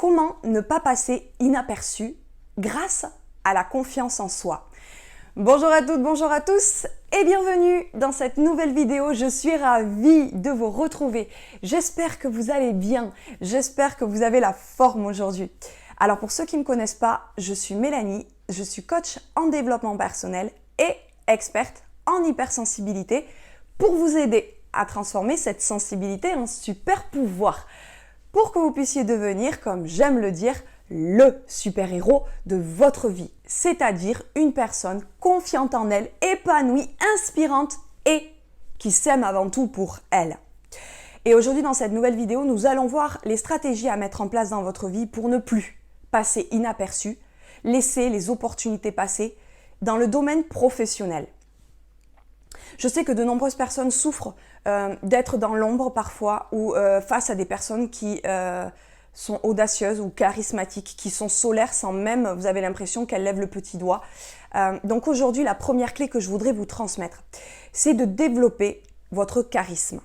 comment ne pas passer inaperçu grâce à la confiance en soi. Bonjour à toutes, bonjour à tous et bienvenue dans cette nouvelle vidéo. Je suis ravie de vous retrouver. J'espère que vous allez bien, j'espère que vous avez la forme aujourd'hui. Alors pour ceux qui ne me connaissent pas, je suis Mélanie, je suis coach en développement personnel et experte en hypersensibilité pour vous aider à transformer cette sensibilité en super pouvoir pour que vous puissiez devenir, comme j'aime le dire, le super-héros de votre vie, c'est-à-dire une personne confiante en elle, épanouie, inspirante et qui s'aime avant tout pour elle. Et aujourd'hui, dans cette nouvelle vidéo, nous allons voir les stratégies à mettre en place dans votre vie pour ne plus passer inaperçu, laisser les opportunités passer dans le domaine professionnel. Je sais que de nombreuses personnes souffrent d'être dans l'ombre parfois ou face à des personnes qui sont audacieuses ou charismatiques, qui sont solaires sans même, vous avez l'impression qu'elles lèvent le petit doigt. Donc aujourd'hui, la première clé que je voudrais vous transmettre, c'est de développer votre charisme.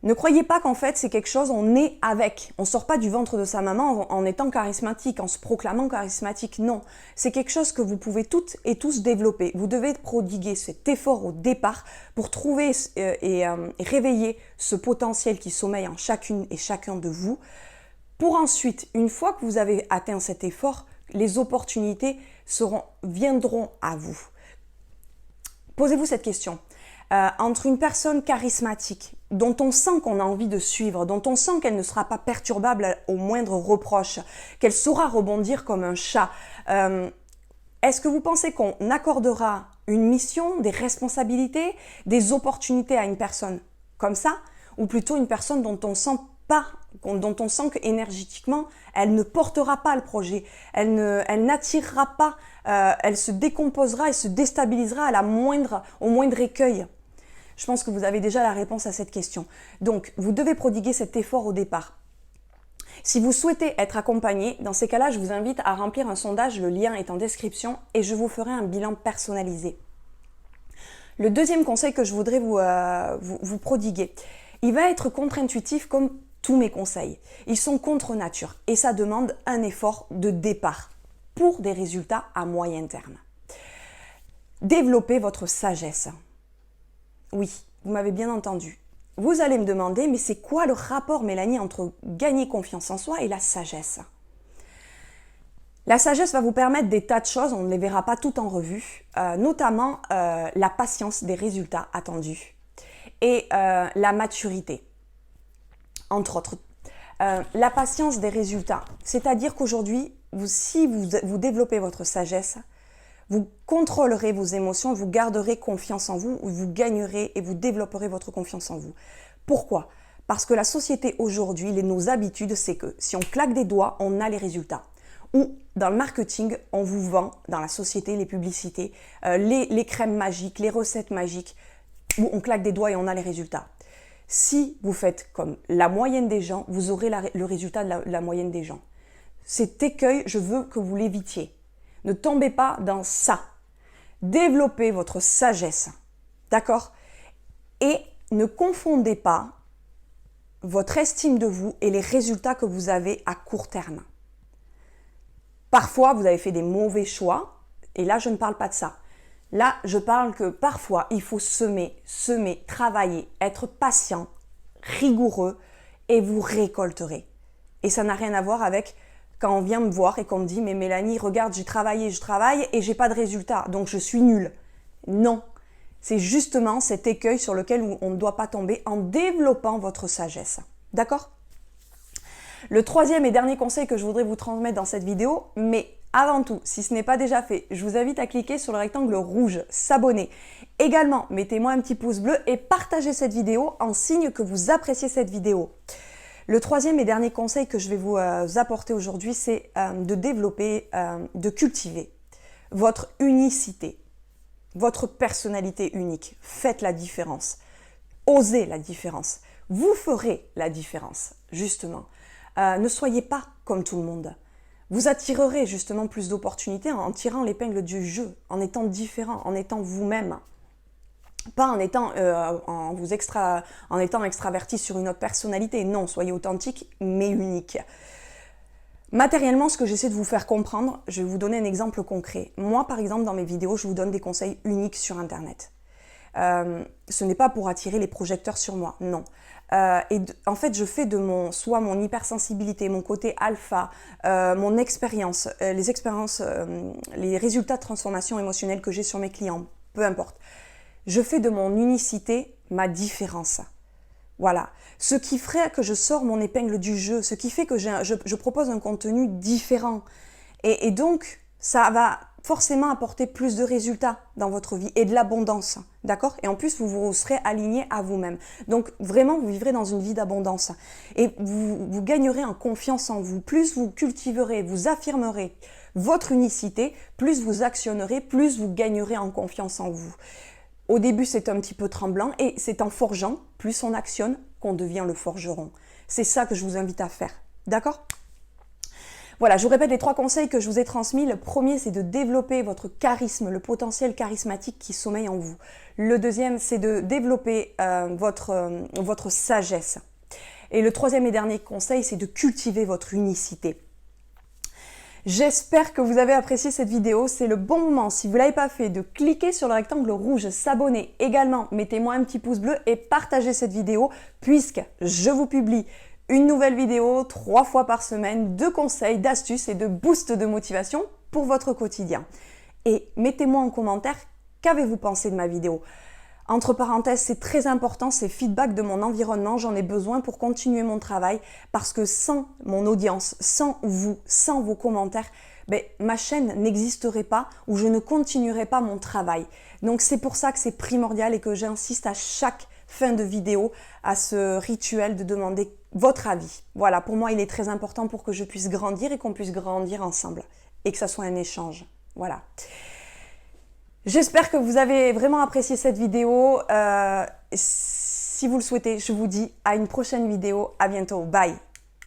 Ne croyez pas qu'en fait c'est quelque chose, on est avec. On ne sort pas du ventre de sa maman en étant charismatique, en se proclamant charismatique. Non, c'est quelque chose que vous pouvez toutes et tous développer. Vous devez prodiguer cet effort au départ pour trouver et réveiller ce potentiel qui sommeille en chacune et chacun de vous. Pour ensuite, une fois que vous avez atteint cet effort, les opportunités viendront à vous. Posez-vous cette question. Entre une personne charismatique, dont on sent qu'on a envie de suivre, dont on sent qu'elle ne sera pas perturbable au moindre reproche, qu'elle saura rebondir comme un chat, est-ce que vous pensez qu'on accordera une mission, des responsabilités, des opportunités à une personne comme ça, ou plutôt une personne dont on sent qu'énergétiquement, elle ne portera pas le projet, elle n'attirera pas, elle se décomposera et se déstabilisera au moindre écueil? Je pense que vous avez déjà la réponse à cette question. Donc, vous devez prodiguer cet effort au départ. Si vous souhaitez être accompagné, dans ces cas-là, je vous invite à remplir un sondage, le lien est en description, et je vous ferai un bilan personnalisé. Le deuxième conseil que je voudrais vous prodiguer, il va être contre-intuitif comme tous mes conseils. Ils sont contre nature et ça demande un effort de départ pour des résultats à moyen terme. Développez votre sagesse. Oui, vous m'avez bien entendu. Vous allez me demander, mais c'est quoi le rapport, Mélanie, entre gagner confiance en soi et la sagesse? La sagesse va vous permettre des tas de choses, on ne les verra pas toutes en revue, notamment la patience des résultats attendus et la maturité, entre autres. La patience des résultats, c'est-à-dire qu'aujourd'hui, si vous développez votre sagesse, vous contrôlerez vos émotions, vous garderez confiance en vous, vous gagnerez et vous développerez votre confiance en vous. Pourquoi? Parce que la société aujourd'hui, nos habitudes, c'est que si on claque des doigts, on a les résultats. Ou dans le marketing, on vous vend, dans la société, les publicités, les crèmes magiques, les recettes magiques, où on claque des doigts et on a les résultats. Si vous faites comme la moyenne des gens, vous aurez le résultat de la moyenne des gens. Cet écueil, je veux que vous l'évitiez. Ne tombez pas dans ça. Développez votre sagesse. D'accord? Et ne confondez pas votre estime de vous et les résultats que vous avez à court terme. Parfois, vous avez fait des mauvais choix. Et là, je ne parle pas de ça. Là, je parle que parfois, il faut semer, travailler, être patient, rigoureux et vous récolterez. Et ça n'a rien à voir avec quand on vient me voir et qu'on me dit « Mais Mélanie, regarde, j'ai travaillé, je travaille et j'ai pas de résultat, donc je suis nulle. » Non, c'est justement cet écueil sur lequel on ne doit pas tomber en développant votre sagesse. D'accord? Le troisième et dernier conseil que je voudrais vous transmettre dans cette vidéo, mais avant tout, si ce n'est pas déjà fait, je vous invite à cliquer sur le rectangle rouge « S'abonner ». Également, mettez-moi un petit pouce bleu et partagez cette vidéo en signe que vous appréciez cette vidéo. Le troisième et dernier conseil que je vais vous apporter aujourd'hui, c'est de développer, de cultiver votre unicité, votre personnalité unique. Faites la différence. Osez la différence. Vous ferez la différence, justement. Ne soyez pas comme tout le monde. Vous attirerez justement plus d'opportunités en tirant l'épingle du jeu, en étant différent, en étant vous-même. Pas en étant, en étant extraverti sur une autre personnalité. Non, soyez authentique, mais unique. Matériellement, ce que j'essaie de vous faire comprendre, je vais vous donner un exemple concret. Moi, par exemple, dans mes vidéos, je vous donne des conseils uniques sur Internet. Ce n'est pas pour attirer les projecteurs sur moi, non. En fait, je fais de soit mon hypersensibilité, mon côté alpha, mon expérience, les résultats de transformation émotionnelle que j'ai sur mes clients, peu importe. Je fais de mon unicité ma différence. Voilà. Ce qui ferait que je sors mon épingle du jeu, ce qui fait que je propose un contenu différent. Et donc, ça va forcément apporter plus de résultats dans votre vie et de l'abondance, d'accord? Et en plus, vous serez aligné à vous-même. Donc, vraiment, vous vivrez dans une vie d'abondance. Et vous gagnerez en confiance en vous. Plus vous cultiverez, vous affirmerez votre unicité, plus vous actionnerez, plus vous gagnerez en confiance en vous. Au début, c'est un petit peu tremblant et c'est en forgeant, plus on actionne, qu'on devient le forgeron. C'est ça que je vous invite à faire, d'accord? Voilà, je vous répète les 3 conseils que je vous ai transmis. Le premier, c'est de développer votre charisme, le potentiel charismatique qui sommeille en vous. Le deuxième, c'est de développer votre sagesse. Et le troisième et dernier conseil, c'est de cultiver votre unicité. J'espère que vous avez apprécié cette vidéo. C'est le bon moment, si vous ne l'avez pas fait, de cliquer sur le rectangle rouge, s'abonner. Également, mettez-moi un petit pouce bleu et partagez cette vidéo puisque je vous publie une nouvelle vidéo 3 fois par semaine de conseils, d'astuces et de boosts de motivation pour votre quotidien. Et mettez-moi en commentaire qu'avez-vous pensé de ma vidéo. Entre parenthèses, c'est très important, ces feedbacks de mon environnement, j'en ai besoin pour continuer mon travail parce que sans mon audience, sans vous, sans vos commentaires, ma chaîne n'existerait pas ou je ne continuerai pas mon travail. Donc c'est pour ça que c'est primordial et que j'insiste à chaque fin de vidéo à ce rituel de demander votre avis. Voilà, pour moi il est très important pour que je puisse grandir et qu'on puisse grandir ensemble et que ça soit un échange. Voilà. J'espère que vous avez vraiment apprécié cette vidéo. Si vous le souhaitez, je vous dis à une prochaine vidéo. À bientôt. Bye.